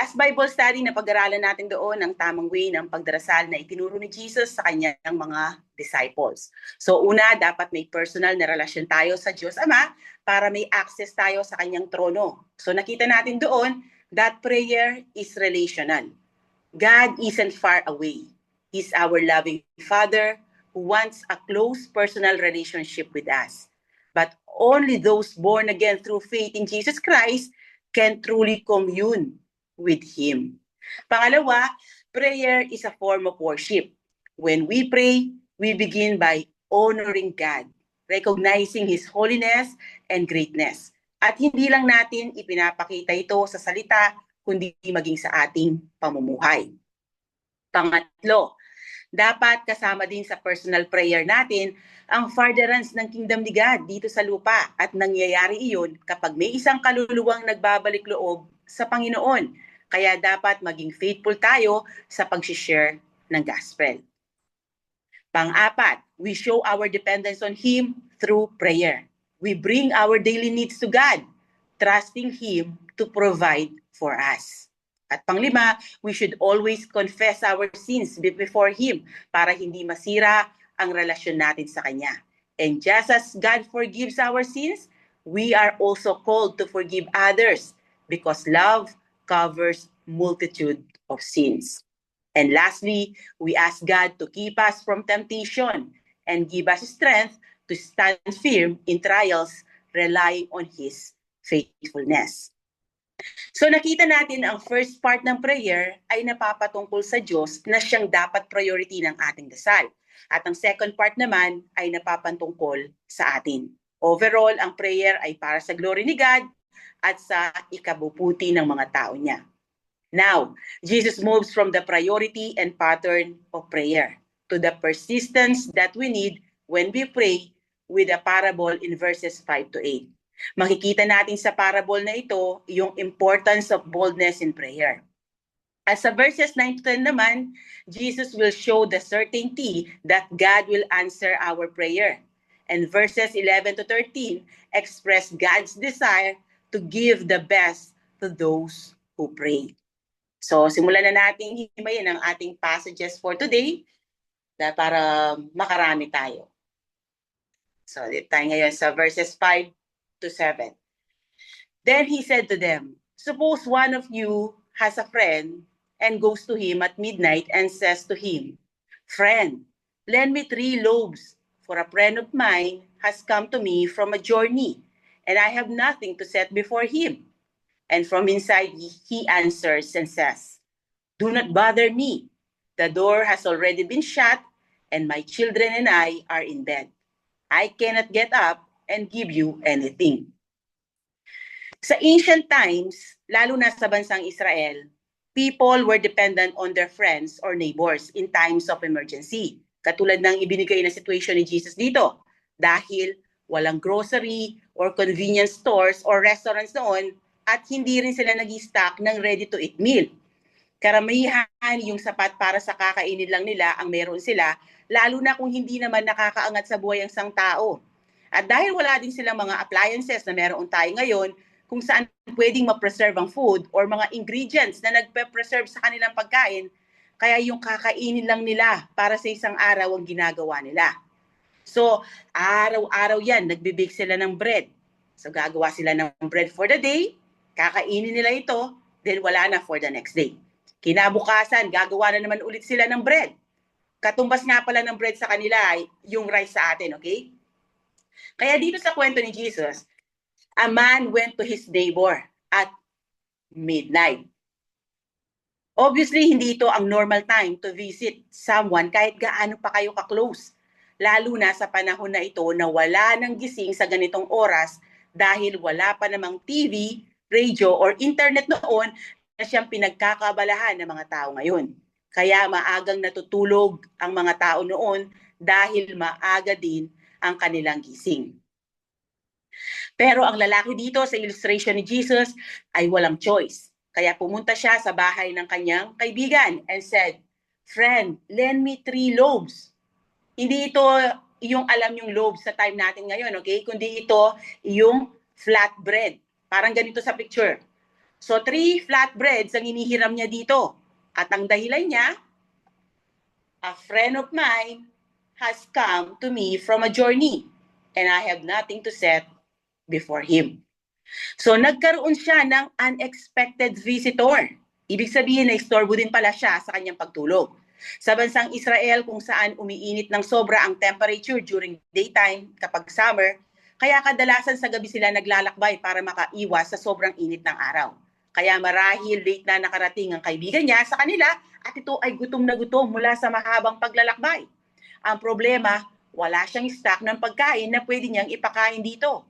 last Bible study na pag-aralan natin doon ang tamang way ng pagdarasal na itinuro ni Jesus sa kanyang mga disciples. So una, dapat may personal na relasyon tayo sa Diyos Ama para may access tayo sa kanyang trono. So nakita natin doon that prayer is relational. God isn't far away. He's our loving Father who wants a close personal relationship with us. But only those born again through faith in Jesus Christ can truly commune with Him. Pangalawa, prayer is a form of worship. When we pray, we begin by honoring God, recognizing His holiness and greatness. At hindi lang natin ipinapakita ito sa salita, kundi maging sa ating pamumuhay. Pangatlo, dapat kasama din sa personal prayer natin ang furtherance ng kingdom ni God dito sa lupa. At nangyayari iyon kapag may isang kaluluwang nagbabalik loob sa Panginoon. Kaya dapat maging faithful tayo sa pag-share ng gospel. Pang-apat, we show our dependence on Him through prayer. We bring our daily needs to God, trusting Him to provide for us. At pang-lima, we should always confess our sins before Him para hindi masira ang relasyon natin sa Kanya. And just as God forgives our sins, we are also called to forgive others because love covers multitude of sins. And lastly, we ask God to keep us from temptation and give us strength to stand firm in trials, relying on His faithfulness. So nakita natin ang first part ng prayer ay napapatungkol sa Diyos na siyang dapat priority ng ating dasal. At ang second part naman ay napapatungkol sa atin. Overall, ang prayer ay para sa glory ni God at sa ikabubuti ng mga tao niya. Now, Jesus moves from the priority and pattern of prayer to the persistence that we need when we pray with a parable in verses 5 to 8. Makikita natin sa parable na ito yung importance of boldness in prayer. As sa verses 9 to 10 naman, Jesus will show the certainty that God will answer our prayer. And verses 11 to 13 express God's desire to give the best to those who pray. So, simulan na natin himayin ang ating passages for today para makarami tayo. So, dito tayo ngayon sa verses 5 to 7. Then he said to them, suppose one of you has a friend and goes to him at midnight and says to him, friend, lend me 3 loaves, for a friend of mine has come to me from a journey, and I have nothing to set before him. And from inside he answers and says, do not bother me. The door has already been shut, and my children and I are in bed. I cannot get up and give you anything. Sa ancient times, lalo na sa bansang Israel, people were dependent on their friends or neighbors in times of emergency. Katulad ng ibinigay na situation ni Jesus dito. Dahil walang grocery or convenience stores or restaurants noon at hindi rin sila nag-stock ng ready-to-eat meal. Karamihan yung sapat para sa kakainin lang nila ang meron sila, lalo na kung hindi naman nakakaangat sa buhay ang isang tao. At dahil wala din silang mga appliances na meron tayo ngayon, kung saan pwedeng ma-preserve ang food or mga ingredients na nagpe-preserve sa kanilang pagkain, kaya yung kakainin lang nila para sa isang araw ang ginagawa nila. So, araw-araw yan, nagbe-bake sila ng bread. So, gagawa sila ng bread for the day, kakainin nila ito, then wala na for the next day. Kinabukasan, gagawa na naman ulit sila ng bread. Katumbas nga pala ng bread sa kanila ay yung rice sa atin, okay? Kaya dito sa kwento ni Jesus, a man went to his neighbor at midnight. Obviously, hindi ito ang normal time to visit someone kahit gaano pa kayo ka-close. Lalo na sa panahon na ito na wala nang gising sa ganitong oras dahil wala pa namang TV, radio, or internet noon na siyang pinagkakabalahan ng mga tao ngayon. Kaya maagang natutulog ang mga tao noon dahil maaga din ang kanilang gising. Pero ang lalaki dito sa illustration ni Jesus ay walang choice. Kaya pumunta siya sa bahay ng kanyang kaibigan and said, friend, lend me 3 loaves. Hindi ito yung alam yung loaves sa time natin ngayon, okay? Kundi ito yung flatbread. Parang ganito sa picture. So 3 flatbreads ang inihiram niya dito. At ang dahilan niya, a friend of mine has come to me from a journey and I have nothing to set before him. So nagkaroon siya ng unexpected visitor. Ibig sabihin na istorbo din pala siya sa kanyang pagtulog. Sa bansang Israel kung saan umiinit ng sobra ang temperature during daytime kapag summer, kaya kadalasan sa gabi sila naglalakbay para makaiwas sa sobrang init ng araw. Kaya marahil late na nakarating ang kaibigan niya sa kanila at ito ay gutom na gutom mula sa mahabang paglalakbay. Ang problema, wala siyang stock ng pagkain na pwede niyang ipakain dito.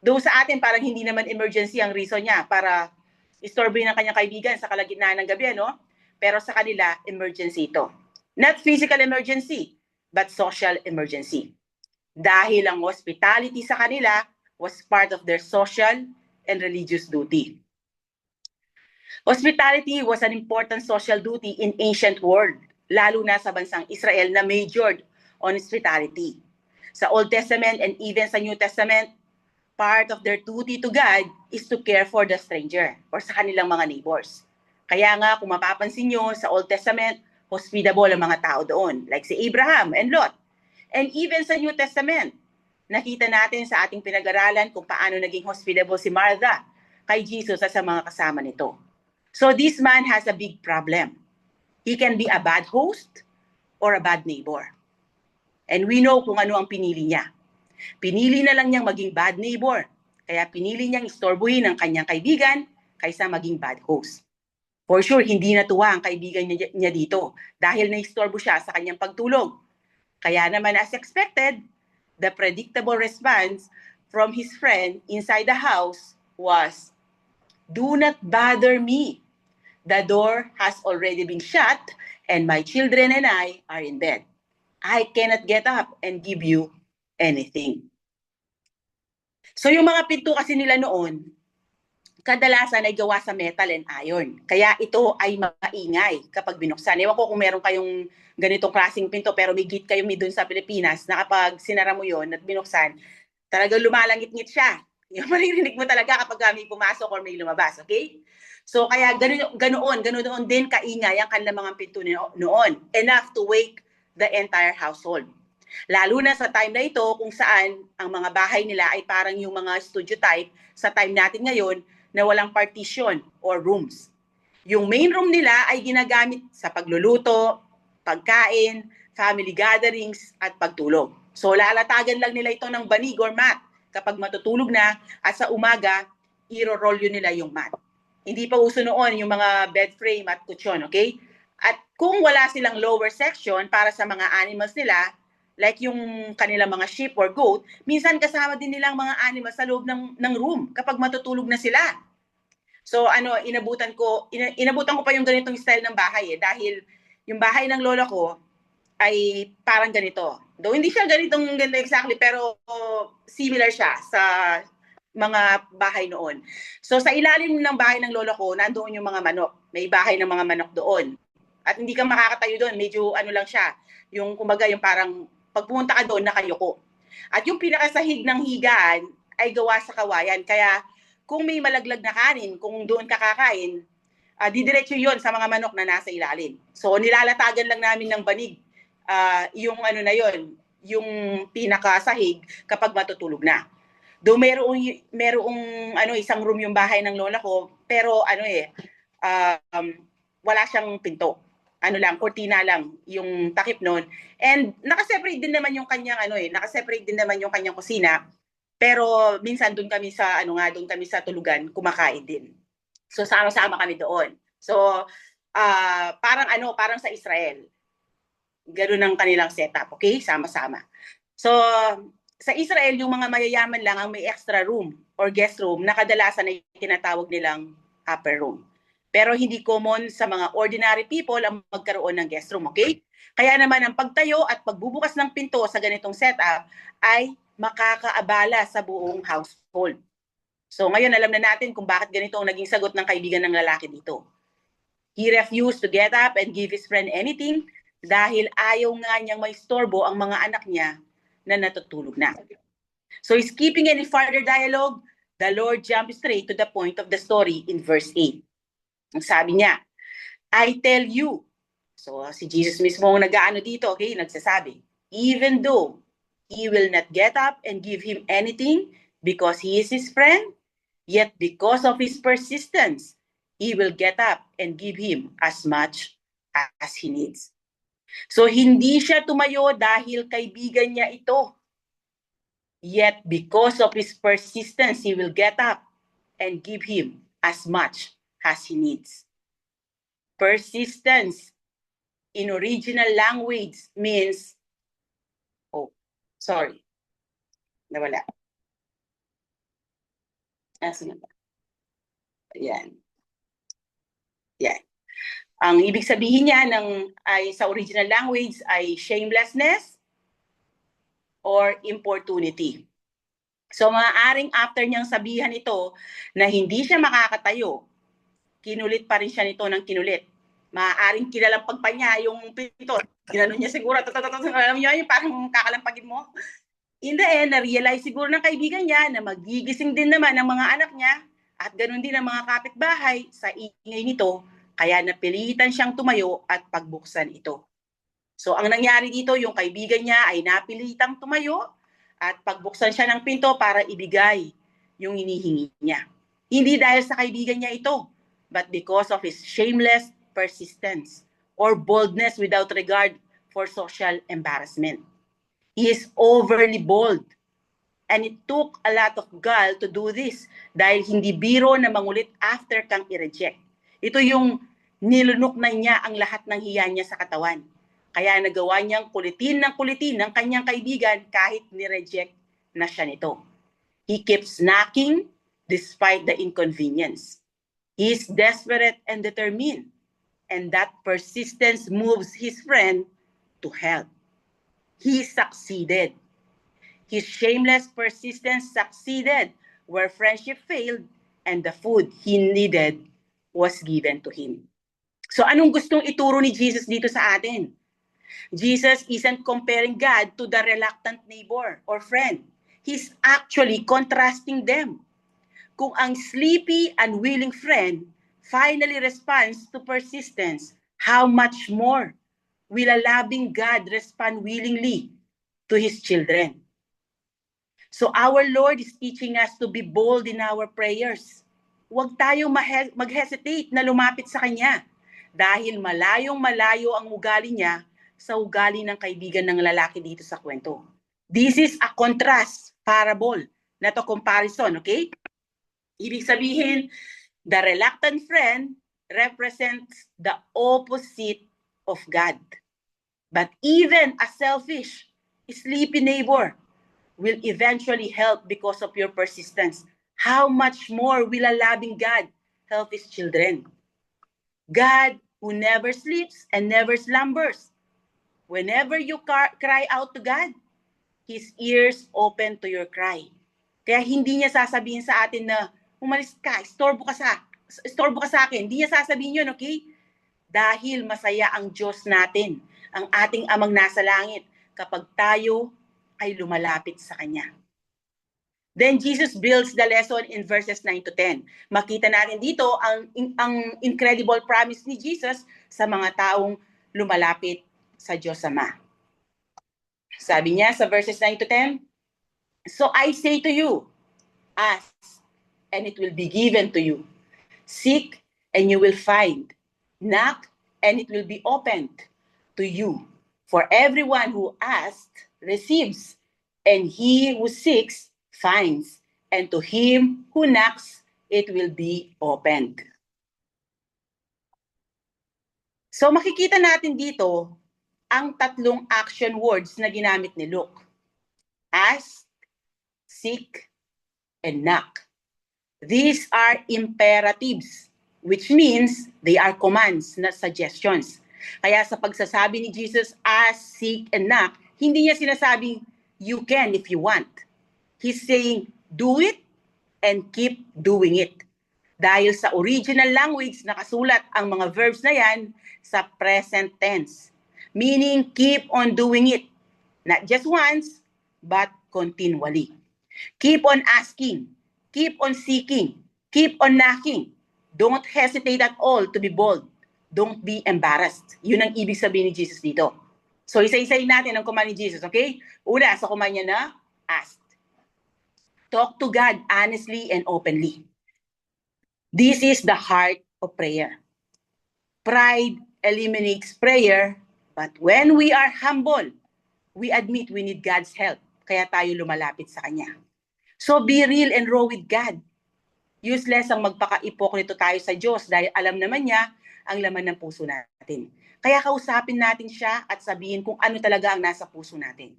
Though sa atin parang hindi naman emergency ang reason niya para istorbohin ng kanyang kaibigan sa kalagitnaan ng gabi, no? Pero sa kanila, emergency ito. Not physical emergency, but social emergency. Dahil ang hospitality sa kanila was part of their social and religious duty. Hospitality was an important social duty in ancient world, lalo na sa bansang Israel na majored on hospitality. Sa Old Testament and even sa New Testament, part of their duty to God is to care for the stranger or sa kanilang mga neighbors. Kaya nga, kung mapapansin nyo, sa Old Testament, hospitable ang mga tao doon, like si Abraham and Lot. And even sa New Testament, nakita natin sa ating pinag-aralan kung paano naging hospitable si Martha kay Jesus at sa mga kasama nito. So this man has a big problem. He can be a bad host or a bad neighbor. And we know kung ano ang pinili niya. Pinili na lang niyang maging bad neighbor. Kaya pinili niyang istorbohin ang kanyang kaibigan kaysa maging bad host. For sure, hindi natuwa ang kaibigan niya dito dahil naistorbo siya sa kanyang pagtulog. Kaya naman as expected, the predictable response from his friend inside the house was, "Do not bother me. The door has already been shut and my children and I are in bed. I cannot get up and give you anything." So yung mga pinto kasi nila noon, kadalasan ay gawa sa metal and iron. Kaya ito ay maingay kapag binuksan. Ewan ko kung meron kayong ganitong klaseng pinto pero may gate kayo doon sa Pilipinas na kapag sinara mo yon at binuksan, talagang lumalangit-ngit siya. Yung maririnig mo talaga kapag may pumasok or may lumabas, okay? So kaya ganoon din kaingay ang kanilang mga pinto noon. Enough to wake the entire household. Lalo na sa time na ito kung saan ang mga bahay nila ay parang yung mga studio type sa time natin ngayon na walang partition or rooms. Yung main room nila ay ginagamit sa pagluluto, pagkain, family gatherings, at pagtulog. So lalatagan lang nila ito ng banig or mat kapag matutulog na at sa umaga, iro-roll yun nila yung mat. Hindi pa uso noon yung mga bed frame at kutsyon, okay? At kung wala silang lower section para sa mga animals nila, like yung kanilang mga sheep or goat, minsan kasama din nilang mga animals sa loob ng room kapag matutulog na sila. So inabutan ko pa yung ganitong style ng bahay dahil yung bahay ng lola ko ay parang ganito. Though hindi siya ganito exactly pero similar siya sa mga bahay noon. So sa ilalim ng bahay ng lola ko, nandoon yung mga manok. May bahay ng mga manok doon. At hindi ka makakatayo doon, medyo lang siya. Yung kumbaga yung parang pag pumunta ka doon, nakayuko. At yung pinakasahig ng higaan ay gawa sa kawayan. Kaya kung may malaglag na kanin, kung doon ka kakain, didiretso yon sa mga manok na nasa ilalim. So nilalatagan lang namin ng banig yung na yon, yung pinakasahig kapag matutulog na. Though merong isang room yung bahay ng lola ko, pero wala siyang pinto. Kortina lang yung takip noon. And naka-separate din naman yung kanyang naka-separate din naman yung kanyang kusina. Pero minsan doon kami sa doon kami sa tulugan, kumakain din. So sama-sama kami doon. So parang sa Israel. Ganoon ang kanilang setup, okay? Sama-sama. So sa Israel, yung mga mayayaman lang ang may extra room or guest room na kadalasan ay tinatawag nilang upper room. Pero hindi common sa mga ordinary people ang magkaroon ng guest room, okay? Kaya naman ang pagtayo at pagbubukas ng pinto sa ganitong setup ay makakaabala sa buong household. So ngayon alam na natin kung bakit ganito ang naging sagot ng kaibigan ng lalaki dito. He refused to get up and give his friend anything dahil ayaw nga niyang maistorbo ang mga anak niya na natutulog na. So skipping any further dialogue, the Lord jumped straight to the point of the story in verse 8. Ang sabi niya, I tell you, so si Jesus mismo ang nag-aano dito, okay, nagsasabi, even though he will not get up and give him anything because he is his friend, yet because of his persistence, he will get up and give him as much as he needs. So hindi siya tumayo dahil kaibigan niya ito. Yet because of his persistence, he will get up and give him as much as he needs. Persistence in original language means, nawala. Asan na ba? Ayan. Yan. Ang ibig sabihin niya ay sa original language ay shamelessness or importunity. So maaaring after niyang sabihan ito na hindi siya makakatayo, kinulit pa rin siya nito ng kinulit. Maaaring kinalampag pa niya yung pinto. Ginanon niya siguro, alam niyo yung parang kakalampagin mo. In the end, na-realize siguro ng kaibigan niya na magigising din naman ng mga anak niya at ganun din ang mga kapitbahay sa ingay nito, kaya napilitan siyang tumayo at pagbuksan ito. So ang nangyari dito, yung kaibigan niya ay napilitang tumayo at pagbuksan siya ng pinto para ibigay yung hinihingi niya. Hindi dahil sa kaibigan niya ito, but because of his shameless persistence or boldness without regard for social embarrassment. He is overly bold. And it took a lot of gall to do this dahil hindi biro na mangulit after kang i-reject. Ito yung nilunok na niya ang lahat ng hiya niya sa katawan. Kaya nagawa niyang kulitin ng kanyang kaibigan kahit ni-reject na siya nito. He keeps knocking despite the inconvenience. He is desperate and determined. And that persistence moves his friend to help. He succeeded. His shameless persistence succeeded where friendship failed and the food he needed was given to him. So anong gustong ituro ni Jesus dito sa atin? Jesus isn't comparing God to the reluctant neighbor or friend. He's actually contrasting them. Kung ang sleepy, unwilling friend finally responds to persistence, how much more will a loving God respond willingly to His children? So our Lord is teaching us to be bold in our prayers. Huwag tayo mag-hesitate na lumapit sa Kanya dahil malayong-malayo ang ugali niya sa ugali ng kaibigan ng lalaki dito sa kwento. This is a contrast parable, not a comparison, okay? Ibig sabihin, the reluctant friend represents the opposite of God. But even a selfish, sleepy neighbor will eventually help because of your persistence. How much more will a loving God help His children? God who never sleeps and never slumbers. Whenever you cry out to God, His ears open to your cry. Kaya hindi niya sasabihin sa atin na umalis ka, istorbo ka sa akin. Hindi niya sasabihin yun, okay? Dahil masaya ang Diyos natin, ang ating amang nasa langit, kapag tayo ay lumalapit sa Kanya. Then Jesus builds the lesson in verses 9 to 10. Makita natin dito ang incredible promise ni Jesus sa mga taong lumalapit sa Diyos Ama. Sabi niya sa verses 9 to 10, so I say to you, ask, and it will be given to you. Seek, and you will find. Knock, and it will be opened to you. For everyone who asks, receives, and he who seeks, finds. And to him who knocks, it will be opened. So makikita natin dito ang tatlong action words na ginamit ni Luke. Ask, seek, and knock. These are imperatives, which means they are commands, not suggestions. Kaya sa pagsasabi ni Jesus, ask, seek, and knock, hindi niya sinasabing, you can if you want. He's saying, do it and keep doing it. Dahil sa original language, nakasulat ang mga verbs na yan sa present tense. Meaning, keep on doing it. Not just once, but continually. Keep on asking. Keep on seeking. Keep on knocking. Don't hesitate at all to be bold. Don't be embarrassed. Yun ang ibig sabihin ni Jesus dito. So, isa-isayin natin ang command ni Jesus, okay? Una, sa command niya na, ask. Talk to God honestly and openly. This is the heart of prayer. Pride eliminates prayer, but when we are humble, we admit we need God's help. Kaya tayo lumalapit sa Kanya. So be real and raw with God. Useless ang magpaka-ipokrito tayo sa Diyos dahil alam naman niya ang laman ng puso natin. Kaya kausapin natin siya at sabihin kung ano talaga ang nasa puso natin.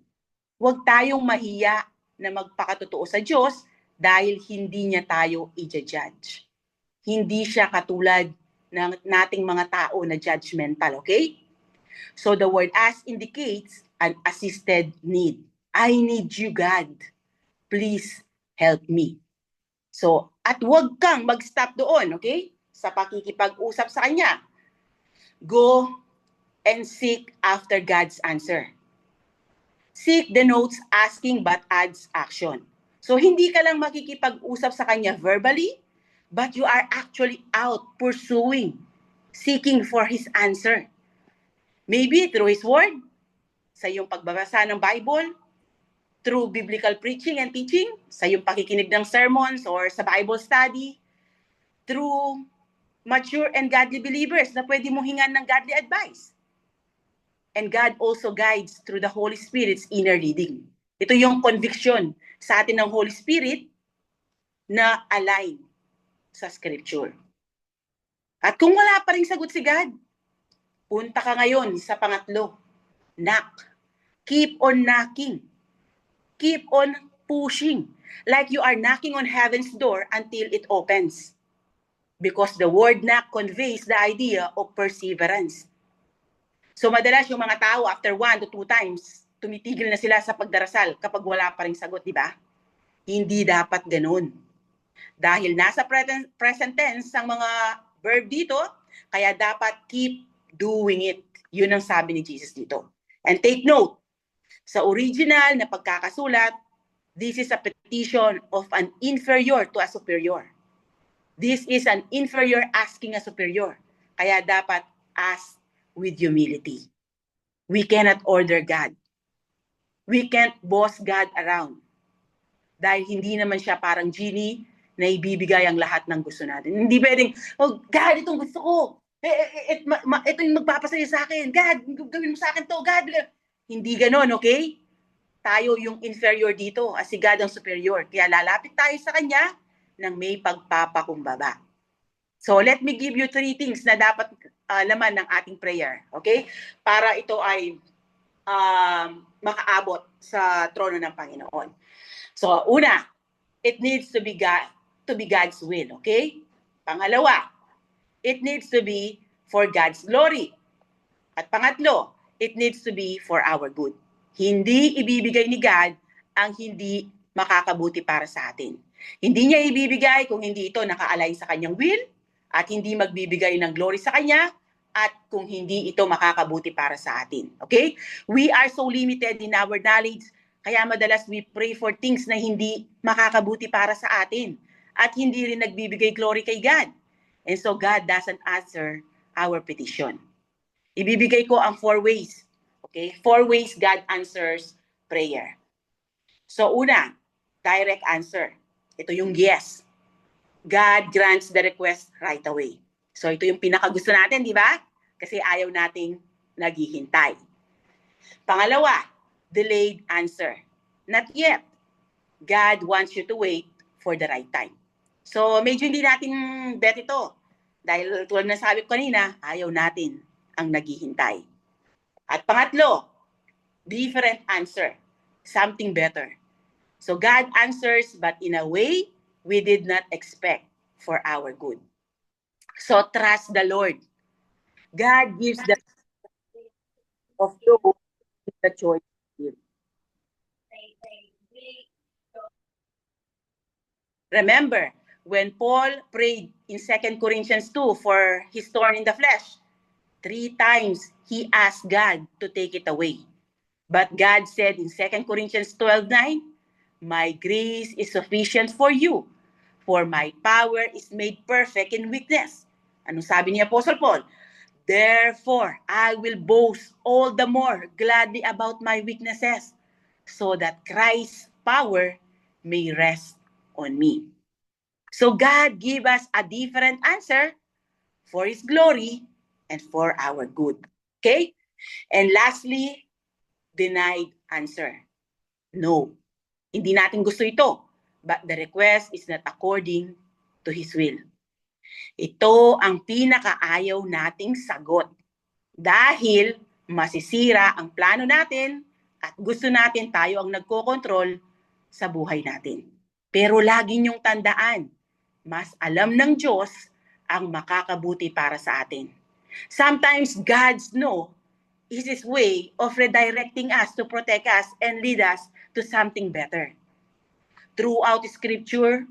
Huwag tayong mahiya na magpakatotoo sa Diyos dahil hindi niya tayo i-judge. Hindi siya katulad ng nating mga tao na judgmental, okay? So the word ask indicates an assisted need. I need you, God. Please help me. So, at huwag kang mag-stop doon, okay? Sa pakikipag-usap sa Kanya. Go and seek after God's answer. Seek denotes asking but adds action. So, hindi ka lang makikipag-usap sa Kanya verbally, but you are actually out pursuing, seeking for His answer. Maybe through His Word, sa iyong pagbabasa ng Bible, through biblical preaching and teaching, sa iyong pakikinig ng sermons or sa Bible study, through mature and godly believers na pwede mong hingan ng godly advice. And God also guides through the Holy Spirit's inner leading. Ito yung conviction sa atin ng Holy Spirit na align sa Scripture. At kung wala pa rin sagot si God, punta ka ngayon sa pangatlo. Knock. Keep on knocking. Keep on pushing. Like you are knocking on heaven's door until it opens. Because the word knock conveys the idea of perseverance. So madalas yung mga tao after 1 to 2 times, tumitigil na sila sa pagdarasal kapag wala pa rin sagot, di ba? Hindi dapat ganun. Dahil nasa present tense ang mga verb dito, kaya dapat keep doing it. Yun ang sabi ni Jesus dito. And take note, sa original na pagkakasulat, this is a petition of an inferior to a superior. This is an inferior asking a superior. Kaya dapat ask with humility. We cannot order God. We can't boss God around. Dahil hindi naman siya parang genie na ibibigay ang lahat ng gusto natin. Hindi pwedeng, oh God, itong gusto ko. Ito yung magpapasaya sa akin. God, gawin mo sa akin to. God, hindi ganon, okay? Tayo yung inferior dito, as si God ang superior. Kaya lalapit tayo sa Kanya ng may pagpapakumbaba. So let me give you 3 things na dapat laman ng ating prayer, okay? Para ito ay makaabot sa trono ng Panginoon. So una, it needs to be God's will, okay? Pangalawa, it needs to be for God's glory. At pangatlo, it needs to be for our good. Hindi ibibigay ni God ang hindi makakabuti para sa atin. Hindi niya ibibigay kung hindi ito naka-align sa kanyang will at hindi magbibigay ng glory sa kanya at kung hindi ito makakabuti para sa atin. Okay? We are so limited in our knowledge, kaya madalas we pray for things na hindi makakabuti para sa atin at hindi rin nagbibigay glory kay God. And so God doesn't answer our petition. Ibibigay ko ang 4 ways. Okay? 4 ways God answers prayer. So una, direct answer. Ito yung yes. God grants the request right away. So ito yung pinakagusto natin, di ba? Kasi ayaw nating naghihintay. Pangalawa, delayed answer. Not yet. God wants you to wait for the right time. So medyo hindi natin bet ito. Dahil tulad na sabi ko kanina, ayaw natin ang naghihintay. At pangatlo, different answer. Something better. So God answers but in a way we did not expect for our good. So trust the Lord. God gives the of you the choice to give. Remember, when Paul prayed in 2 Corinthians 2 for his thorn in the flesh, 3 times he asked God to take it away. But God said in 2 Corinthians 12:9, my grace is sufficient for you, For my power is made perfect in weakness. Anong sabi ni Apostle Paul? Therefore, I will boast all the more gladly about my weaknesses, so that Christ's power may rest on me. So God give us a different answer for His glory and for our good. Okay? And lastly, denied answer. No. Hindi natin gusto ito, but the request is not according to His will. Ito ang pinakaayaw nating sagot dahil masisira ang plano natin at gusto natin tayo ang nagkokontrol sa buhay natin. Pero lagi niyong tandaan, mas alam ng Diyos ang makakabuti para sa atin. Sometimes God's no is His way of redirecting us to protect us and lead us to something better. Throughout Scripture,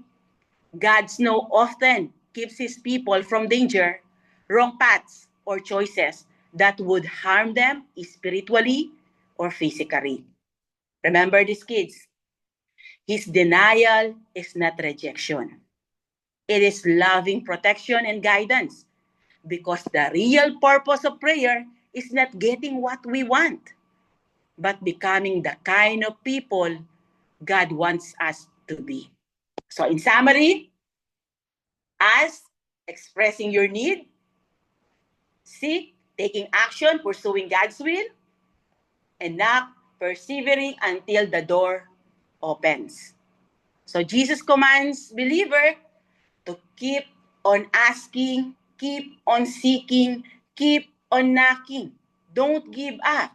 God's no often keeps His people from danger, wrong paths, or choices that would harm them spiritually or physically. Remember this, kids. His denial is not rejection. It is loving protection and guidance, because the real purpose of prayer is not getting what we want, but becoming the kind of people God wants us to be. So in summary, ask, expressing your need; seek, taking action, pursuing God's will; and knock, persevering until the door opens. So Jesus commands believer to keep on asking, keep on seeking, keep on knocking. Don't give up.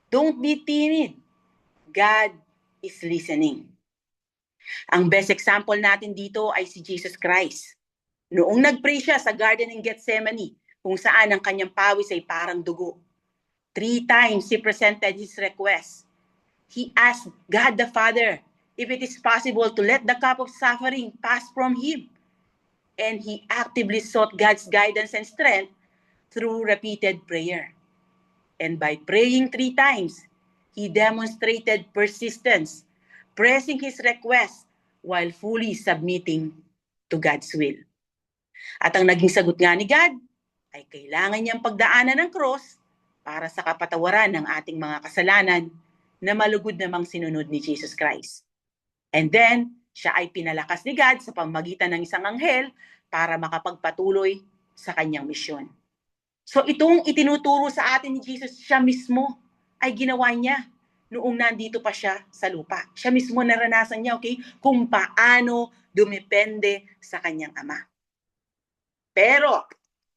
Don't be timid. God is listening. Ang best example natin dito ay si Jesus Christ. Noong nag-pray siya sa Garden in Gethsemane, kung saan ang kanyang pawis ay parang dugo. 3 times he presented his request. He asked God the Father if it is possible to let the cup of suffering pass from him. And he actively sought God's guidance and strength through repeated prayer. And by praying 3 times, he demonstrated persistence, pressing his request while fully submitting to God's will. At ang naging sagot nga ni God ay kailangan niyang pagdaanan ng cross para sa kapatawaran ng ating mga kasalanan na malugod namang sinunod ni Jesus Christ. And then, siya ay pinalakas ni God sa pamamagitan ng isang anghel para makapagpatuloy sa kanyang misyon. So itong itinuturo sa atin ni Jesus, siya mismo ay ginawa niya noong nandito pa siya sa lupa. Siya mismo naranasan niya, okay, kung paano dumepende sa kanyang ama. Pero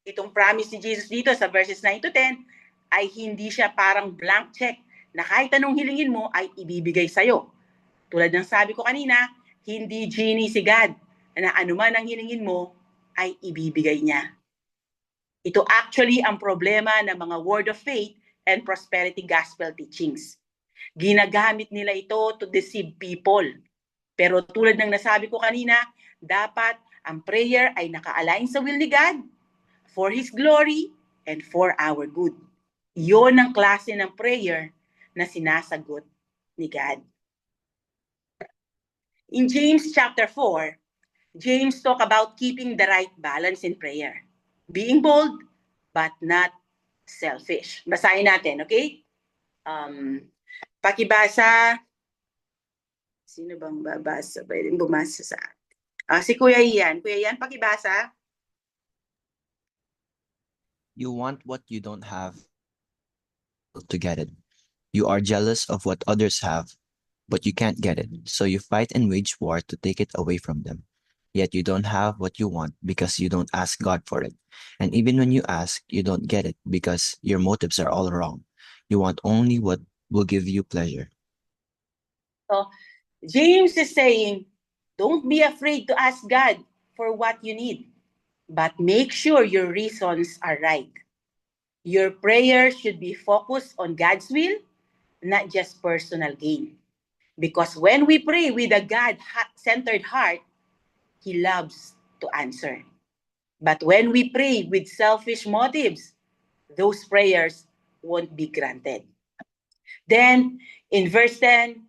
itong promise ni Jesus dito sa verses 9 to 10 ay hindi siya parang blank check na kahit anong hilingin mo ay ibibigay sa'yo. Tulad ng sabi ko kanina, hindi genie si God na anuman ang hilingin mo ay ibibigay niya. Ito actually ang problema ng mga word of faith and prosperity gospel teachings. Ginagamit nila ito to deceive people. Pero tulad ng nasabi ko kanina, dapat ang prayer ay naka-align sa will ni God for His glory and for our good. Iyon ang klase ng prayer na sinasagot ni God. In James chapter 4, James talk about keeping the right balance in prayer. Being bold, but not selfish. Basahin natin, okay? Pakibasa. Sino bang babasa? Pwedeng bumasa sa atin. Si Kuya Ian. Kuya Ian, pakibasa. You want what you don't have to get it. You are jealous of what others have, but you can't get it. So you fight and wage war to take it away from them. Yet you don't have what you want because you don't ask God for it. And even when you ask, you don't get it because your motives are all wrong. You want only what will give you pleasure. So, James is saying, don't be afraid to ask God for what you need, but make sure your reasons are right. Your prayer should be focused on God's will, not just personal gain. Because when we pray with a God-centered heart, He loves to answer. But when we pray with selfish motives, those prayers won't be granted. Then, in verse 10,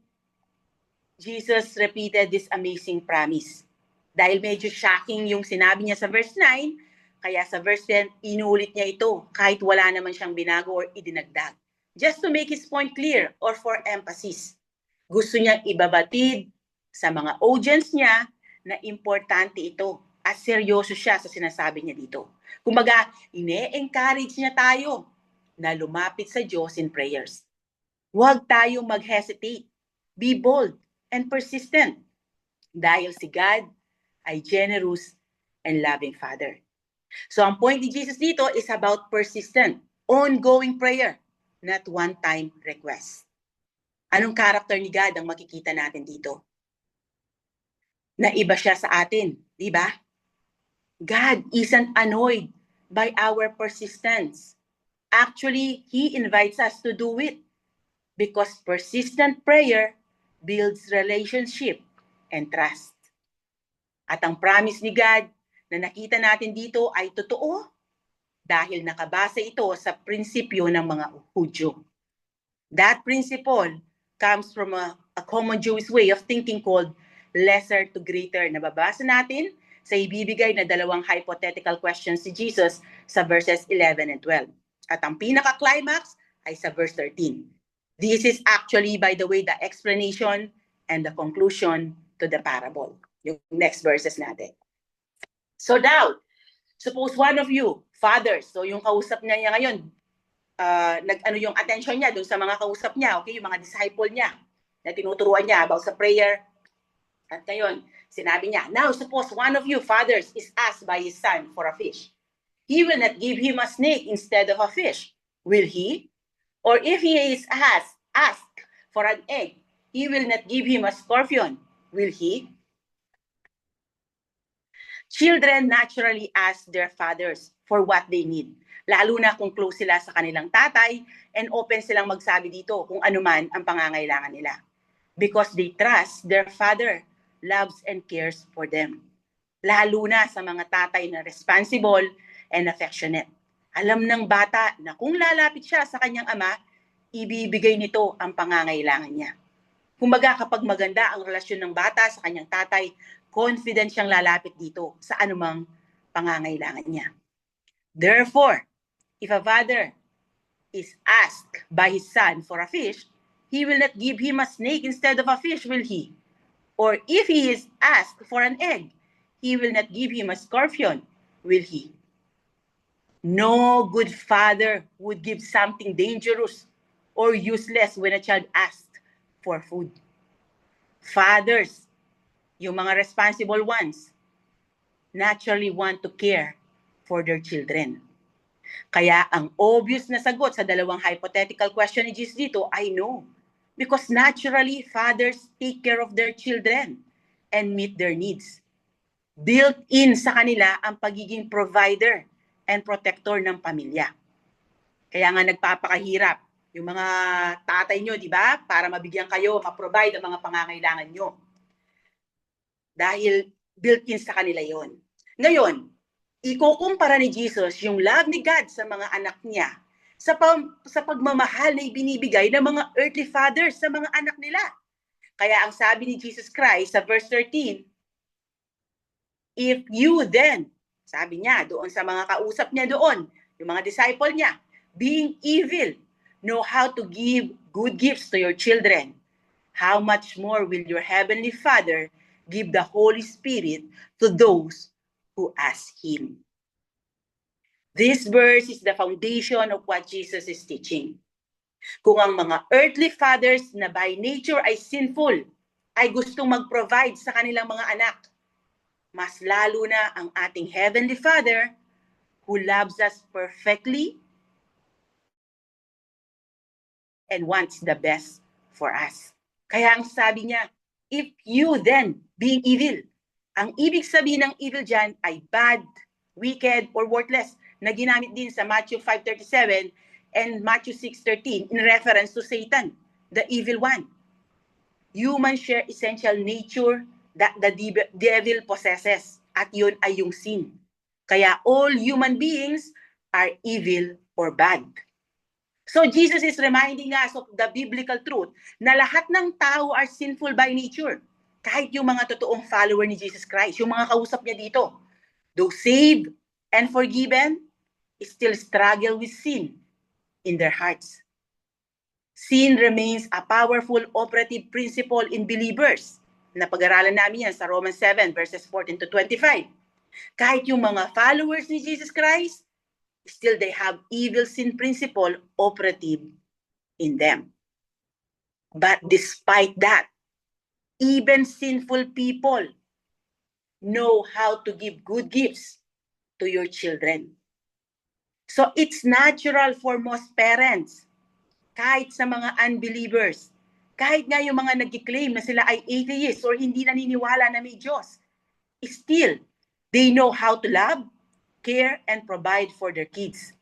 Jesus repeated this amazing promise. Dahil medyo shocking yung sinabi niya sa verse 9, kaya sa verse 10, inulit niya ito kahit wala naman siyang binago or idinagdag. Just to make his point clear or for emphasis. Gusto niyang ibabatid sa mga audience niya na importante ito at seryoso siya sa sinasabi niya dito. Kumbaga, ine-encourage niya tayo na lumapit sa Diyos in prayers. Huwag tayong mag-hesitate. Be bold and persistent. Dahil si God ay generous and loving Father. So ang point ni Jesus dito is about persistent, ongoing prayer, not one-time request. Anong character ni God ang makikita natin dito? Na iba siya sa atin, di ba? God isn't annoyed by our persistence. Actually, He invites us to do it because persistent prayer builds relationship and trust. At ang promise ni God na nakita natin dito ay totoo dahil nakabase ito sa prinsipyo ng mga Hudyo. That principle comes from a common Jewish way of thinking called lesser to greater. Nababasa natin sa ibibigay na dalawang hypothetical questions si Jesus sa verses 11 and 12. At ang pinaka-climax ay sa verse 13. This is actually, by the way, the explanation and the conclusion to the parable. Yung next verses natin. So now, suppose one of you, fathers, so yung kausap niya ngayon, nag-ano yung attention niya dun sa mga kausap niya, okay, yung mga disciple niya na tinuturuan niya about sa prayer. At ngayon, sinabi niya, now suppose one of you, fathers, is asked by his son for a fish. He will not give him a snake instead of a fish, will he? Or if he is asked for an egg, he will not give him a scorpion, will he? Children naturally ask their fathers for what they need. Lalo na kung close sila sa kanilang tatay and open silang magsabi dito kung ano man ang pangangailangan nila. Because they trust their father loves and cares for them. Lalo na sa mga tatay na responsible and affectionate. Alam ng bata na kung lalapit siya sa kanyang ama, ibibigay nito ang pangangailangan niya. Kumbaga kapag maganda ang relasyon ng bata sa kanyang tatay, confident siyang lalapit dito sa anumang pangangailangan niya. Therefore, if a father is asked by his son for a fish, he will not give him a snake instead of a fish, will he? Or if he is asked for an egg, he will not give him a scorpion, will he? No good father would give something dangerous or useless when a child asked for food. Fathers, yung mga responsible ones, naturally want to care for their children. Kaya ang obvious na sagot sa dalawang hypothetical question ni Jesus dito ay no. Because naturally, fathers take care of their children and meet their needs. Built-in sa kanila ang pagiging provider and protector ng pamilya. Kaya nga nagpapakahirap yung mga tatay nyo, di ba? Para mabigyan kayo, ma-provide ang mga pangangailangan nyo. Dahil built-in sa kanila yon. Ngayon, ikukumpara ni Jesus yung love ni God sa mga anak niya sa pagmamahal na ibinibigay ng mga earthly fathers sa mga anak nila. Kaya ang sabi ni Jesus Christ sa verse 13, if you then, sabi niya doon sa mga kausap niya doon, yung mga disciple niya, being evil, know how to give good gifts to your children, how much more will your heavenly Father give the Holy Spirit to those who ask Him. This verse is the foundation of what Jesus is teaching. Kung ang mga earthly fathers na by nature ay sinful, ay gustong mag-provide sa kanilang mga anak, mas lalo na ang ating Heavenly Father who loves us perfectly and wants the best for us. Kaya ang sabi niya, if you then, being evil, ang ibig sabihin ng evil dyan ay bad, wicked, or worthless, na ginamit din sa Matthew 5:37 and Matthew 6:13 in reference to Satan, the evil one. Humans share essential nature that the devil possesses, at yun ay yung sin. Kaya all human beings are evil or bad. So Jesus is reminding us of the biblical truth na lahat ng tao are sinful by nature. Kahit yung mga totoong follower ni Jesus Christ, yung mga kausap niya dito, though saved and forgiven, still struggle with sin in their hearts. Sin remains a powerful operative principle in believers. Napag-aralan namin yan sa Romans 7 verses 14 to 25. Kahit yung mga followers ni Jesus Christ, still they have evil sin principle operative in them. But despite that, even sinful people know how to give good gifts to your children. So it's natural for most parents, kahit sa mga unbelievers, kahit nga yung mga nag-claim na sila ay atheists or hindi naniniwala na may Diyos, still, they know how to love, care, and provide for their kids.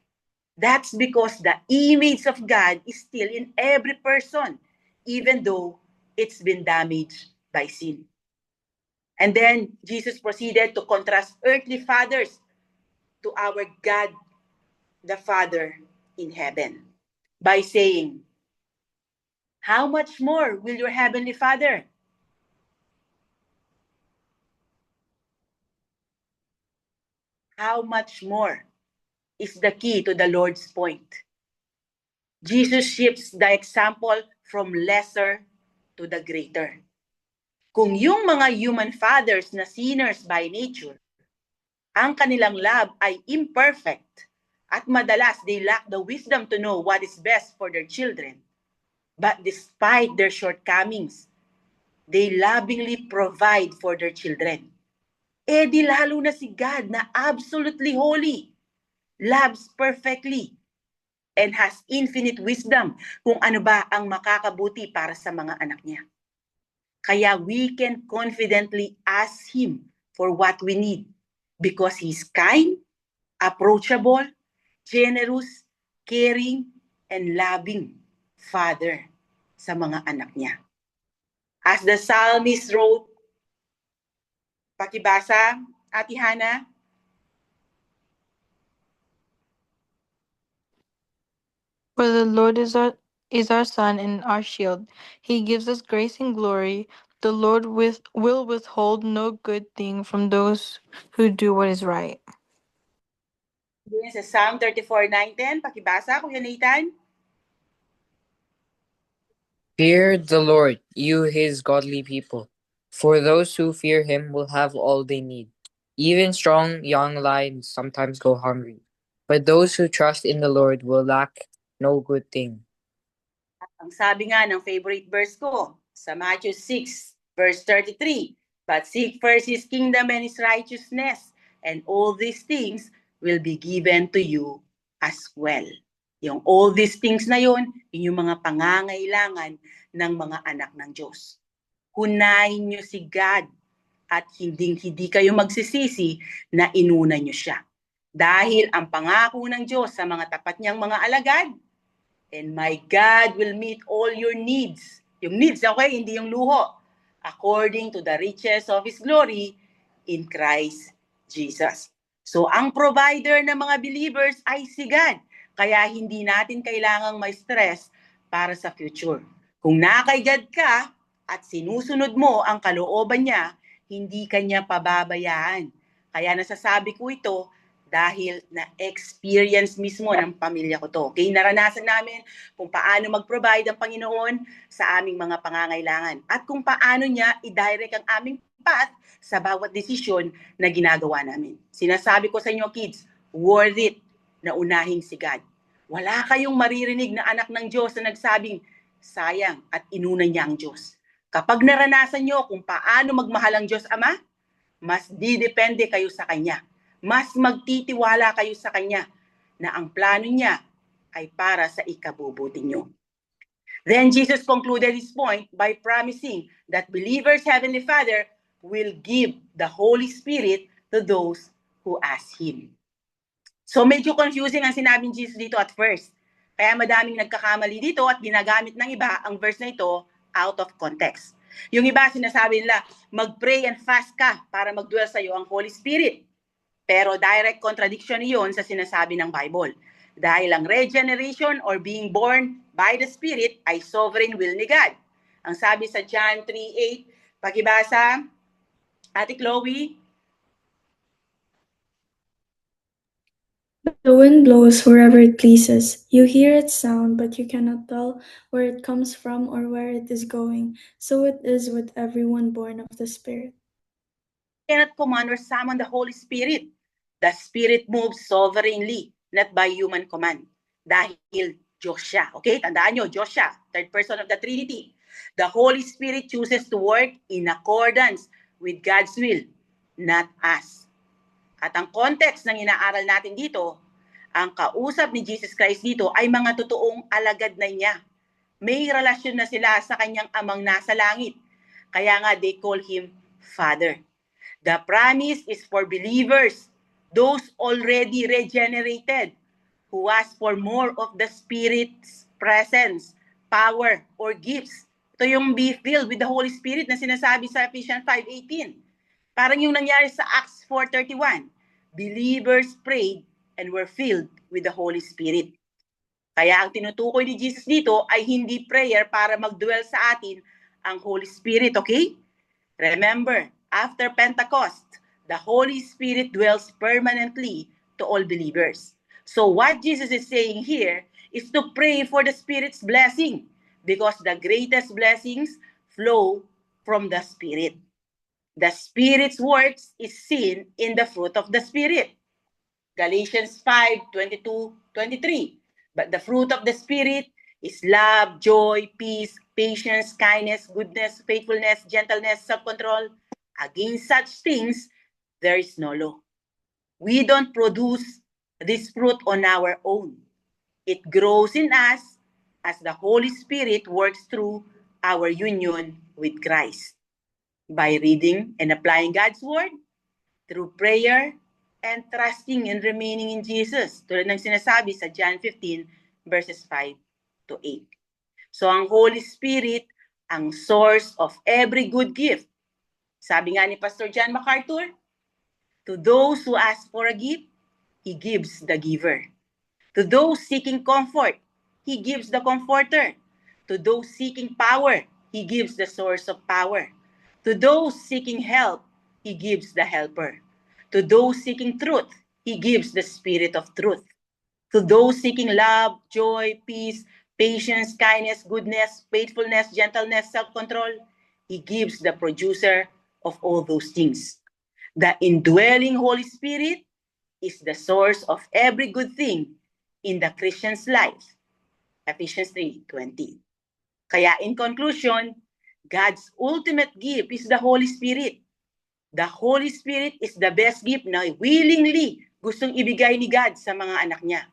That's because the image of God is still in every person, even though it's been damaged by sin. And then Jesus proceeded to contrast earthly fathers to our God, the Father in heaven, by saying, how much more will your heavenly Father? How much more is the key to the Lord's point. Jesus shifts the example from lesser to the greater. Kung yung mga human fathers na sinners by nature, ang kanilang love ay imperfect at madalas they lack the wisdom to know what is best for their children. But despite their shortcomings, they lovingly provide for their children. Eh di lalo na si God na absolutely holy, loves perfectly, and has infinite wisdom kung ano ba ang makakabuti para sa mga anak niya. Kaya we can confidently ask Him for what we need because He's kind, approachable, generous, caring, and loving Father sa mga anak niya. As the psalmist wrote, pakibasa, Ate Hana. For the Lord is our sun and our shield. He gives us grace and glory. The Lord will withhold no good thing from those who do what is right. Yun sa Psalm 34:9-10, pakibasa, Kuya Nathan. Fear the Lord, you his godly people, for those who fear him will have all they need. Even strong young lions sometimes go hungry, but those who trust in the Lord will lack no good thing. Ang sabi nga ng favorite verse ko sa Matthew 6 verse 33, but seek first His kingdom and His righteousness, and all these things will be given to you as well. Yung all these things na yun, yung mga pangangailangan ng mga anak ng Diyos. Hunayin nyo si God at hindi kayo magsisisi na inuna nyo siya. Dahil ang pangako ng Diyos sa mga tapat niyang mga alagad, and my God will meet all your needs. Yung needs, okay, hindi yung luho. According to the riches of His glory in Christ Jesus. So, ang provider ng mga believers ay si God. Kaya hindi natin kailangang may stress para sa future. Kung nakay God ka at sinusunod mo ang kalooban niya, hindi kanya pababayaan. Kaya nasasabi ko ito dahil na-experience mismo ng pamilya ko to. Okay, naranasan namin kung paano mag-provide ang Panginoon sa aming mga pangangailangan at kung paano niya i-direct ang aming path sa bawat desisyon na ginagawa namin. Sinasabi ko sa inyo, kids, worth it na unahin si God. Wala kayong maririnig na anak ng Diyos na nagsabing, sayang at inuna niya ang Diyos. Kapag naranasan nyo kung paano magmahal ang Diyos Ama, mas didepende kayo sa Kanya. Mas magtitiwala kayo sa Kanya na ang plano niya ay para sa ikabubuti nyo. Then Jesus concluded his point by promising that believers' Heavenly Father will give the Holy Spirit to those who ask Him. So medyo confusing ang sinabing Jesus dito at first. Kaya madaming nagkakamali dito at ginagamit ng iba ang verse na ito out of context. Yung iba sinasabi nila, mag-pray and fast ka para mag-dwell sa iyo ang Holy Spirit. Pero direct contradiction iyon sa sinasabi ng Bible. Dahil ang regeneration or being born by the Spirit ay sovereign will ni God. Ang sabi sa John 3:8, Pakibasa, Ate Chloe. The wind blows wherever it pleases. You hear its sound, but you cannot tell where it comes from or where it is going. So it is with everyone born of the Spirit. Cannot command or summon the Holy Spirit. The Spirit moves sovereignly, not by human command. Dahil Diyos siya. Okay? Tandaan nyo, Diyos siya. Third person of the Trinity. The Holy Spirit chooses to work in accordance with God's will, not us. At ang context ng inaaral natin dito, ang kausap ni Jesus Christ dito ay mga totoong alagad na niya. May relasyon na sila sa kanyang amang nasa langit. Kaya nga they call him Father. The promise is for believers, those already regenerated, who ask for more of the Spirit's presence, power, or gifts. Ito yung be filled with the Holy Spirit na sinasabi sa Ephesians 5:18. Parang yung nangyari sa Acts 4:31. Believers prayed and were filled with the Holy Spirit. Kaya ang tinutukoy ni Jesus dito ay hindi prayer para mag-dwell sa atin ang Holy Spirit, okay? Remember, after Pentecost, the Holy Spirit dwells permanently to all believers. So what Jesus is saying here is to pray for the Spirit's blessing because the greatest blessings flow from the Spirit. The Spirit's works is seen in the fruit of the Spirit. Galatians 5:22-23. But the fruit of the Spirit is love, joy, peace, patience, kindness, goodness, faithfulness, gentleness, self-control. Against such things, there is no law. We don't produce this fruit on our own. It grows in us as the Holy Spirit works through our union with Christ. By reading and applying God's Word, through prayer, and trusting and remaining in Jesus. Tulad ng sinasabi sa John 15, verses 5-8. So ang Holy Spirit, ang source of every good gift. Sabi nga ni Pastor John MacArthur, to those who ask for a gift, He gives the giver. To those seeking comfort, He gives the comforter. To those seeking power, He gives the source of power. To those seeking help, He gives the helper. To those seeking truth, He gives the Spirit of truth. To those seeking love, joy, peace, patience, kindness, goodness, faithfulness, gentleness, self-control, He gives the producer of all those things. The indwelling Holy Spirit is the source of every good thing in the Christian's life. Ephesians 3:20. Kaya in conclusion, God's ultimate gift is the Holy Spirit. The Holy Spirit is the best gift na willingly gustong ibigay ni God sa mga anak niya.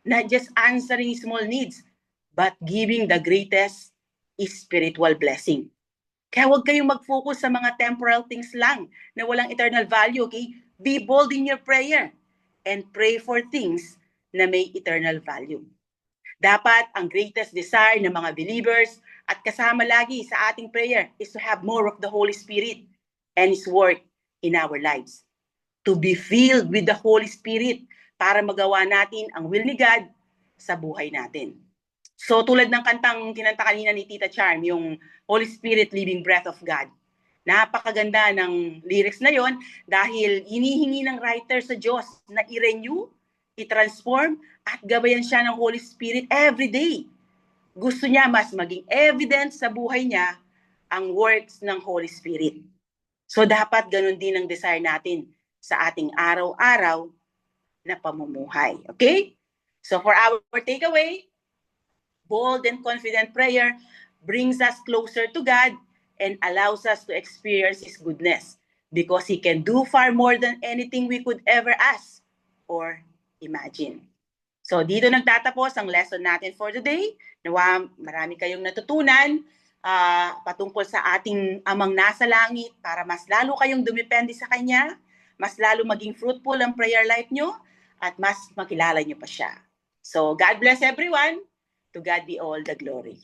Not just answering small needs, but giving the greatest spiritual blessing. Kaya huwag kayong mag-focus sa mga temporal things lang na walang eternal value, okay? Be bold in your prayer and pray for things na may eternal value. Dapat ang greatest desire ng mga believers at kasama lagi sa ating prayer is to have more of the Holy Spirit and His work in our lives. To be filled with the Holy Spirit para magawa natin ang will ni God sa buhay natin. So tulad ng kantang kinanta kanina ni Tita Charm, yung Holy Spirit, Living Breath of God. Napakaganda ng lyrics na yon dahil hinihingi ng writer sa Diyos na i-renew, i-transform, at gabayan siya ng Holy Spirit every day. Gusto niya mas maging evident sa buhay niya ang works ng Holy Spirit. So dapat ganun din ang desire natin sa ating araw-araw na pamumuhay. Okay? So for our takeaway, bold and confident prayer brings us closer to God and allows us to experience His goodness because He can do far more than anything we could ever ask or imagine. So dito nagtatapos ang lesson natin for today. Nawa marami kayong natutunan patungkol sa ating amang nasa langit para mas lalo kayong dumepende sa Kanya, mas lalo maging fruitful ang prayer life nyo, at mas makilala nyo pa siya. So God bless everyone. To God be all the glory.